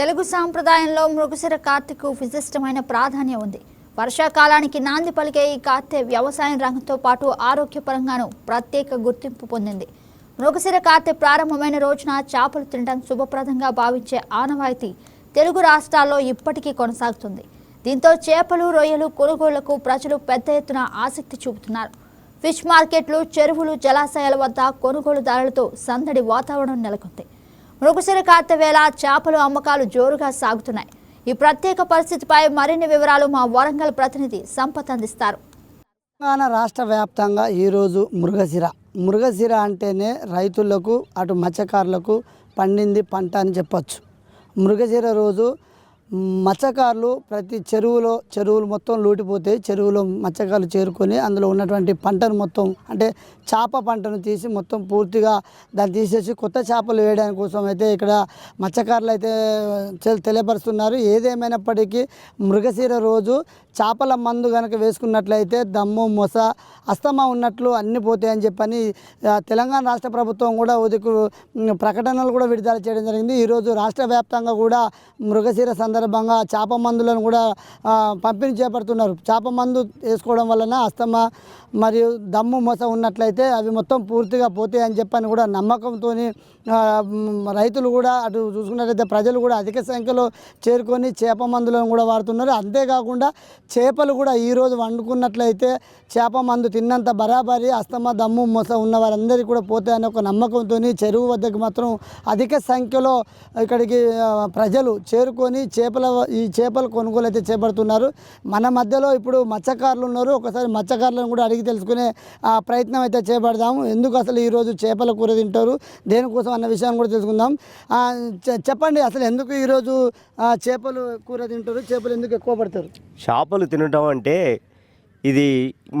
తెలుగు సాంప్రదాయంలో మృగశిర కార్తెకు విశిష్టమైన ప్రాధాన్యం ఉంది. వర్షాకాలానికి నాంది పలికే ఈ కార్తె వ్యవసాయ రంగంతో పాటు ఆరోగ్యపరంగానూ ప్రత్యేక గుర్తింపు పొందింది. మృగశిర కార్తె ప్రారంభమైన రోజున చేపలు తినడం శుభప్రదంగా భావించే ఆనవాయితీ తెలుగు రాష్ట్రాల్లో ఇప్పటికీ కొనసాగుతుంది. దీంతో చేపలు, రొయ్యలు కొనుగోళ్లకు ప్రజలు పెద్ద ఎత్తున ఆసక్తి చూపుతున్నారు. ఫిష్ మార్కెట్లు, చెరువులు, జలాశయాల వద్ద కొనుగోలుదారులతో సందడి వాతావరణం నెలకొంది. మృగశిర కార్తె వేళ చేపలు అమ్మకాలు జోరుగా సాగుతున్నాయి. ఈ ప్రత్యేక పరిస్థితిపై మరిన్ని వివరాలు మా వరంగల్ ప్రతినిధి సంపత్ అందిస్తారు. తెలంగాణ రాష్ట్ర వ్యాప్తంగా ఈరోజు మృగశిర అంటేనే రైతులకు అటు మత్స్యకారులకు పండింది పంట అని చెప్పచ్చు. మృగశిర రోజు మత్స్యకారులు ప్రతి చెరువులు మొత్తం లూటిపోతాయి. చెరువులో మత్స్యకారులు చేరుకొని అందులో ఉన్నటువంటి పంటను మొత్తం అంటే చేప పంటను తీసి మొత్తం పూర్తిగా దాన్ని తీసేసి కొత్త చేపలు వేయడానికి కోసం అయితే ఇక్కడ మత్స్యకారులు అయితే తెలియపరుస్తున్నారు. ఏదేమైనప్పటికీ మృగశిర రోజు చేపల మందు కనుక వేసుకున్నట్లయితే దమ్ము, మొస, అస్తమా ఉన్నట్లు అన్నీ పోతాయని చెప్పని తెలంగాణ రాష్ట్ర ప్రభుత్వం కూడా ప్రకటనలు కూడా విడుదల చేయడం జరిగింది. ఈరోజు రాష్ట్ర వ్యాప్తంగా కూడా మృగశిర సందర్భంగా చేప మందులను కూడా పంపిణీ చేపడుతున్నారు. చేప మందు వేసుకోవడం వలన అస్తమా మరియు దమ్ము, మొస ఉన్నట్లయితే అవి మొత్తం పూర్తిగా పోతాయని చెప్పని కూడా నమ్మకంతో రైతులు కూడా అటు చూసుకున్నట్లయితే ప్రజలు కూడా అధిక సంఖ్యలో చేరుకొని చేప మందులను కూడా వాడుతున్నారు. అంతేకాకుండా చేపలు కూడా ఈరోజు వండుకున్నట్లయితే చేప మందు తిన్నంత బరాబరి అస్తమా, దమ్ము, మొస ఉన్న వారందరికీ కూడా పోతాయని ఒక నమ్మకంతో చెరువు వద్దకు మాత్రం అధిక సంఖ్యలో ఇక్కడికి ప్రజలు చేరుకొని ఈ చేపల కొనుగోలు అయితే చేపడుతున్నారు. మన మధ్యలో ఇప్పుడు మత్స్యకారులు ఉన్నారు. ఒకసారి మత్స్యకారులను కూడా అడిగి తెలుసుకునే ప్రయత్నం అయితే చేపడదాము. ఎందుకు అసలు ఈరోజు చేపల కూర తింటారు, దేనికోసం అన్న విషయాన్ని కూడా తెలుసుకుందాం. చెప్పండి, అసలు ఎందుకు ఈరోజు చేపలు కూర తింటారు, చేపలు ఎందుకు ఎక్కువ పడతారు? చేపలు తినడం అంటే ఇది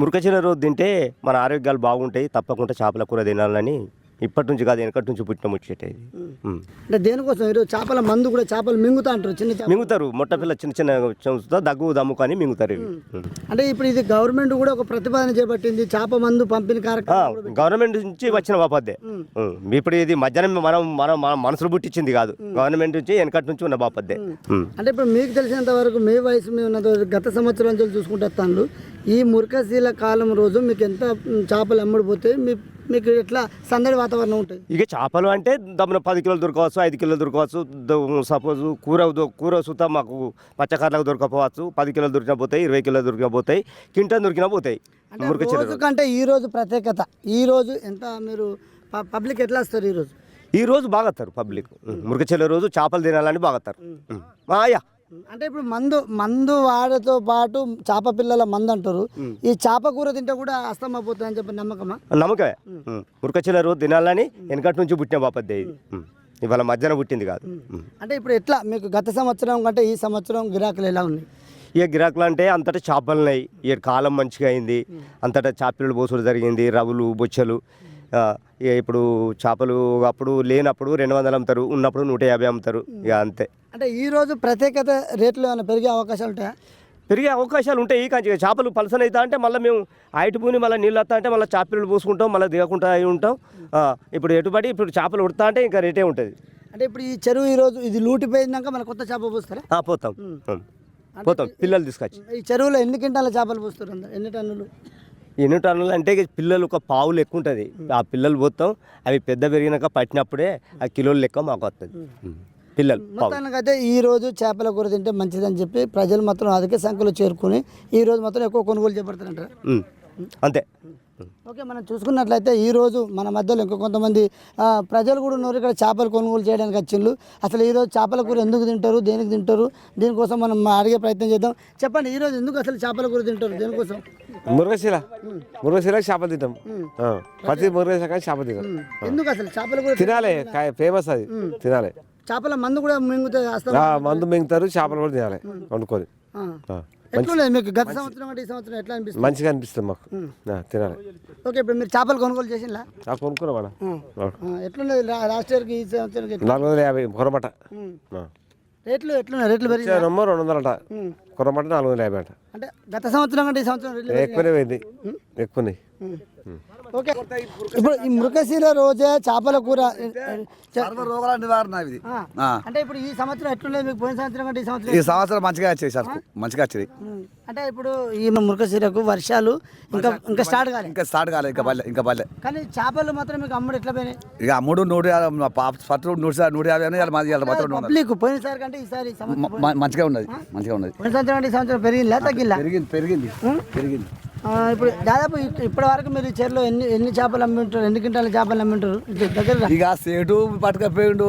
మృగశిర రోజు తింటే మన ఆరోగ్యాలు బాగుంటాయి. తప్పకుండా చేపల కూర తినాలని ఇప్పటి నుంచి కాదు, వెనకటి నుంచి పుట్టిన ముచ్చట ఇది. అంటే దేనికోసం ఈరోజు చేపల మందు కూడా చేపలు మింగుతా అంటారు, మింగుతారు. మొట్టపిల్ల చిన్న దగ్గు దమ్ము కానీ మింగుతారు ఇవి. అంటే ఇప్పుడు ఇది గవర్నమెంట్ కూడా ఒక ప్రతిపాదన చేపట్టింది, చేప మందు పంపిణీ కార్యక్రమం గవర్నమెంట్ నుంచి వచ్చిన బాపద్దే. ఇప్పుడు ఇది మధ్యాహ్నం మనం మనసులు పుట్టించింది కాదు, గవర్నమెంట్ నుంచి వెనకటి నుంచి ఉన్న బాపద్దే. అంటే ఇప్పుడు మీకు తెలిసినంత వరకు మీ వయసు మీ ఉన్న గత సంవత్సరం నుంచి చూసుకుంటే వస్తాను, ఈ మృగశిర కాలం రోజు మీకు ఎంత చేపలు అమ్ముడిపోతే మీకు ఎట్లా సందడి వాతావరణం ఉంటుంది? ఇక చేపలు అంటే దమ్మున 10 కిలోలు దొరకవచ్చు, 5 కిలోలు దొరకవచ్చు. సపోజ్ కూర సుతా మాకు మత్స్యకారులకు దొరకపోవచ్చు. 10 కిలోలు దొరికినా పోతాయి, 20 కిలోలు దొరికినా పోతాయి, కింటా దొరికినా పోతాయి. కంటే ఈ రోజు ప్రత్యేకత, ఈ రోజు ఎంత మీరు పబ్లిక్ ఎట్లా వస్తారు? ఈ రోజు బాగా వస్తారు పబ్లిక్. మృగశిర రోజు చేపలు తినాలని బాగా వస్తారు. అంటే ఇప్పుడు మందు వాడతో పాటు చేప పిల్లల మందు అంటారు. ఈ చేప కూర తింటే కూడా అస్తమా పోతుందని చెప్పి నమ్మకమే. మృగశిర రోజు తినాలని వెనకటి నుంచి పుట్టిన బాపద్దే ఇది. ఇవాళ మధ్యాహ్నం పుట్టింది కాదు. అంటే ఇప్పుడు ఎట్లా మీకు గత సంవత్సరం కంటే ఈ సంవత్సరం గిరాకులు ఎలా ఉన్నాయి? ఇక గిరాకులు అంటే అంతటా చేపలు ఉన్నాయి. ఈ కాలం మంచిగా అయింది, అంతటా చేపలు పోసుడు జరిగింది, రవ్వులు, బొచ్చలు. ఇక ఇప్పుడు చేపలు అప్పుడు లేనప్పుడు 200 అమ్ముతారు, ఉన్నప్పుడు 150 అమ్ముతారు. ఇక అంతే. అంటే ఈ రోజు ప్రత్యేకత రేట్లు ఏమైనా పెరిగే అవకాశాలు ఉంటాయా? పెరిగే అవకాశాలు ఉంటాయి. కానీ చేపలు పలసన అవుతా అంటే మళ్ళీ మేము పూని మళ్ళీ నీళ్ళు వస్తా అంటే మళ్ళీ చేపలు పోసుకుంటాం, మళ్ళీ దిగకుండా అయి ఉంటాం. ఇప్పుడు ఎటుబడి ఇప్పుడు చేపలు ఉడతా అంటే ఇంకా రేటే ఉంటుంది. అంటే ఇప్పుడు ఈ చెరువు ఈరోజు ఇది లూటిపోయినాక మన కొత్త చేప పోస్తారా? పోతాం పిల్లలు తీసుకొచ్చి. ఈ చెరువులో ఎన్ని క్వింటాల చేపలు పోస్తారు? ఎన్ని టన్నులు? ఎన్ని టన్నులు అంటే పిల్లలు ఒక పావులు ఎక్కువ ఉంటుంది. ఆ పిల్లలు పోతాం, అవి పెద్ద పెరిగినాక పట్టినప్పుడే ఆ కిలోలు లెక్క మాకు వస్తుంది. పిల్లలు మొత్తానికైతే ఈ రోజు చేపల కూర తింటే మంచిదని చెప్పి ప్రజలు మాత్రం అధిక సంఖ్యలో చేరుకుని ఈ రోజు మాత్రం ఎక్కువ కొనుగోలు చేపడతారంటారా? అంతే. ఓకే, మనం చూసుకున్నట్లయితే ఈరోజు మన మధ్యలో ఇంకో కొంతమంది ప్రజలు కూడా ఉన్నారు ఇక్కడ చేపలు కొనుగోలు చేయడానికి వచ్చిండ్రు. అసలు ఈరోజు చేపల కూర ఎందుకు తింటారు, దేనికి తింటారు, దీనికోసం మనం అడిగే ప్రయత్నం చేద్దాం. చెప్పండి, ఈరోజు ఎందుకు అసలు చేపల కూర తింటారు, దేనికోసం? మృగశిర చేపలు తింటాం. ప్రతి మృగశిర చేపలు తింటాం. ఎందుకు అసలు చేపల కూర తినాలి? ఫేమస్ అది, తినాలి. చేపల మందు కూడా మింగుతారు, మందు మింగుతారు, చేపలు కూడా తినాలి వండుకొని. మీకు గత సంవత్సరం అంటే ఈ సంవత్సరం ఎట్లా అనిపిస్తుంది? మంచిగా అనిపిస్తుంది మాకు, తినాలి. ఓకే, ఇప్పుడు మీరు చేపలు కొనుగోలు చేసిందా? కొనుక్కున్నా మేడం. ఎట్లున్నది లాస్ట్ ఇయర్కి ఈ సంవత్సరం? 450 కొరమట. రేట్లు ఎట్లున్నాయి? రేట్లు పెరిగి 200 అంట. కొరమంటే 450 అంట. అంటే గత సంవత్సరం కంటే ఈ సంవత్సరం రేట్లు ఎక్కువనే పోయింది, ఎక్కువనే. ఓకే, ఇప్పుడు ఈ మృగశిర రోజే చేపల కూర రోగాల నివారణ ఇది. అంటే ఇప్పుడు ఈ సంవత్సరం ఎట్లుండేది మీకు పోయిన సంవత్సరం కంటే ఈ సంవత్సరం? ఈ సంవత్సరం మంచిగా వచ్చేది సార్, మంచిగా వచ్చేది. అంటే ఇప్పుడు ఈ మృగశిరకు వర్షాలు ఇంకా స్టార్ట్ కాలేదు, ఇంకా స్టార్ట్ కాలేదు, ఇంకా పల్లె. కానీ చేపలు మాత్రం మీకు అమ్ముడు ఎట్లా పోయినాయి? ఇక అమ్ముడు 150 అని మాత్రం పబ్లిక్ పోయినసారి కంటే ఈసారి మంచిగా ఉన్నది, మంచిగా ఉన్నది. పోయిన సంవత్సరం అంటే ఈ సంవత్సరం పెరిగిందా తగ్గిలా? పెరిగింది. ఇప్పుడు దాదాపు ఇప్పటి వరకు మీరు ఈ చెరువులో ఎన్ని చేపలు అమ్మి ఉంటారు? ఎన్ని క్వింటాల చేపలు అమ్మి ఉంటారు? దగ్గర ఇక సేటు పట్టుకపోయిండు,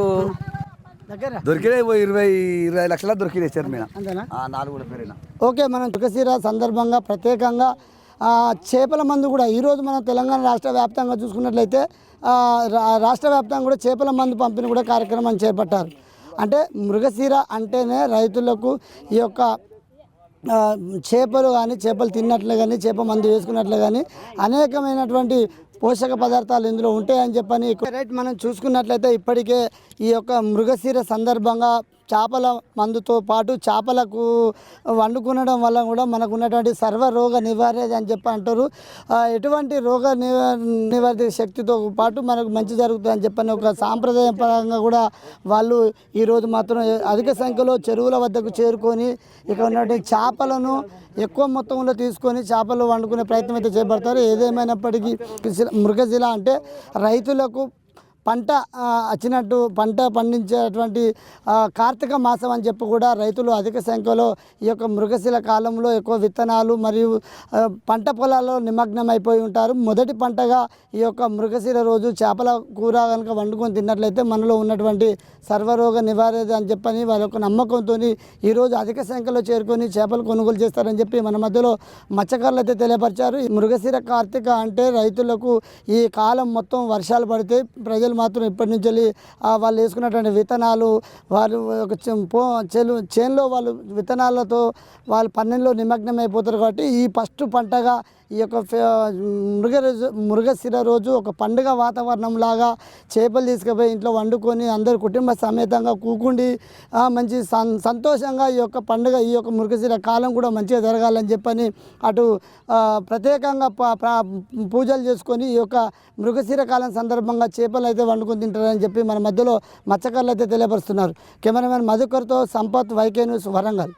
దగ్గర దొరికినాయి 20 లక్షల దొరికినాయి చెరు మీద. అంతేనా? 4 కూడా పెరిగిన. ఓకే, మనం మృగశిర సందర్భంగా ప్రత్యేకంగా చేపల మందు కూడా ఈరోజు మనం తెలంగాణ రాష్ట్ర వ్యాప్తంగా చూసుకున్నట్లయితే రాష్ట్ర వ్యాప్తంగా కూడా చేపల మందు పంపిణీ కూడా కార్యక్రమాన్ని చేపట్టారు. అంటే మృగశిర అంటేనే రైతులకు ఈ యొక్క చేపలు కానీ చేపలు తిన్నట్లు కానీ చేప మందు వేసుకున్నట్లు కానీ అనేకమైనటువంటి పోషక పదార్థాలు ఇందులో ఉంటాయని చెప్పని రైట్ మనం చూసుకున్నట్లయితే ఇప్పటికే ఈ యొక్క మృగశిర సందర్భంగా చేపల మందుతో పాటు చేపలకు వండుకునడం వల్ల కూడా మనకు ఉన్నటువంటి సర్వరోగ నివారణ అని చెప్పి అంటారు. ఎటువంటి రోగ నివారణ శక్తితో పాటు మనకు మంచి జరుగుతుంది అని చెప్పని ఒక సాంప్రదాయపరంగా కూడా వాళ్ళు ఈరోజు మాత్రం అధిక సంఖ్యలో చెరువుల వద్దకు చేరుకొని ఇక్కడ ఉన్నటువంటి చేపలను ఎక్కువ మొత్తంలో తీసుకొని చేపలు వండుకునే ప్రయత్నం అయితే చేపడతారు. ఏదేమైనప్పటికీ మృగశిర అంటే రైతులకు పంట వచ్చినట్టు పంట పండించేటువంటి కార్తీక మాసం అని చెప్పి కూడా రైతులు అధిక సంఖ్యలో ఈ యొక్క మృగశిర కాలంలో ఎక్కువ విత్తనాలు మరియు పంట పొలాల్లో నిమగ్నం అయిపోయి ఉంటారు. మొదటి పంటగా ఈ యొక్క మృగశిర రోజు చేపల కూర కనుక వండుకొని తిన్నట్లయితే మనలో ఉన్నటువంటి సర్వరోగ నివారణ అని చెప్పని వాళ్ళ యొక్క నమ్మకంతో ఈరోజు అధిక సంఖ్యలో చేరుకొని చేపలు కొనుగోలు చేస్తారని చెప్పి మన మధ్యలో మత్స్యకారులు అయితే తెలియపరిచారు. మృగశిర కార్తీక అంటే రైతులకు ఈ కాలం మొత్తం వర్షాలు పడితే ప్రజలు మాత్రం ఇప్పటి నుంచి వాళ్ళు వేసుకున్నటువంటి విత్తనాలు వాళ్ళు ఒక చేనులో వాళ్ళు విత్తనాలతో వాళ్ళు పన్నెండులో నిమగ్నం అయిపోతారు. కాబట్టి ఈ ఫస్ట్ పంటగా ఈ యొక్క మృగశిర రోజు ఒక పండుగ వాతావరణం లాగా చేపలు తీసుకుపోయి ఇంట్లో వండుకొని అందరు కుటుంబ సమేతంగా కూకుండి మంచి సంతోషంగా ఈ యొక్క పండుగ ఈ యొక్క మృగశిర కాలం కూడా మంచిగా జరగాలని చెప్పని అటు ప్రత్యేకంగా పూజలు చేసుకొని ఈ యొక్క మృగశిర కాలం సందర్భంగా చేపలు అయితే వండుకొని తింటారని చెప్పి మన మధ్యలో మత్స్యకారులు అయితే తెలియపరుస్తున్నారు. కెమెరామెన్ మధుకర్తో సంపత్, వైకే న్యూస్, వరంగల్.